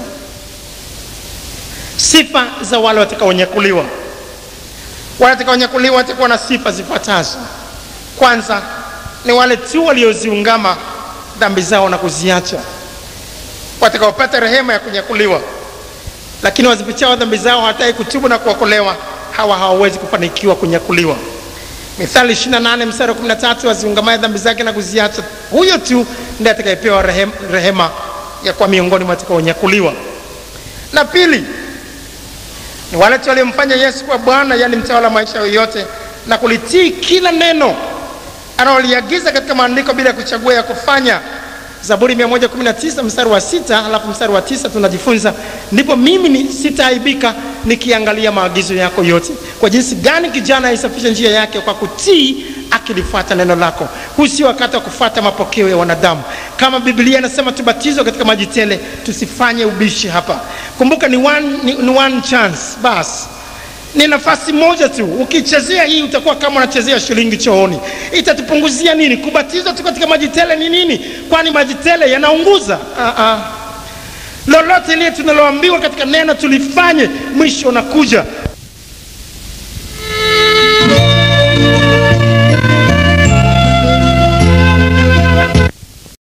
S1: sifa za wale watakaonyakuliwa. Wale watakaonyakuliwa watakuwa na sifa zifuatazo. Kwanza ni wale tu walioziungama dhambi zao na kuziacha, watakaopata rehema ya kunyakuliwa. Lakini wazipichao dhambi zao hatai kutubu na kuokolewa, hawawezi kufanikiwa kunyakuliwa. Mithali 28 mstari 13, waziungamaye dhambi zake na kuziacha, huyo tu ndiye atakayepewa rehema ya kwa miongoni mwa watakaonyakuliwa. Na pili ni wale tu waliomfanya Yesu kwa Bwana, yani mtawala maisha yote, na kulitii kila neno analoliagiza katika maandiko bila kuchagua ya kufanya. Zaburi 119 mstari wa 6, alafu mstari wa 9 tunajifunza, ndipo mimi sitaaibika nikiangalia maagizo yako yote. Kwa jinsi gani kijana aisafishe njia yake kwa kutii, akilifuata neno lako. Huu si wakati wa kufuata mapokeo ya wanadamu. Kama Biblia inasema tubatizwe katika maji tele, tusifanye ubishi hapa. Kumbuka ni one chance basi. Ni nafasi moja tu. Ukichezea hii utakuwa kama unachezea shilingi chooni. Itatupunguzia nini? Kubatizwa tu katika maji tele ni nini? Kwani maji tele yanaunguza? Lolote ile tunaloambiwa katika neno tulifanye, mwisho unakuja.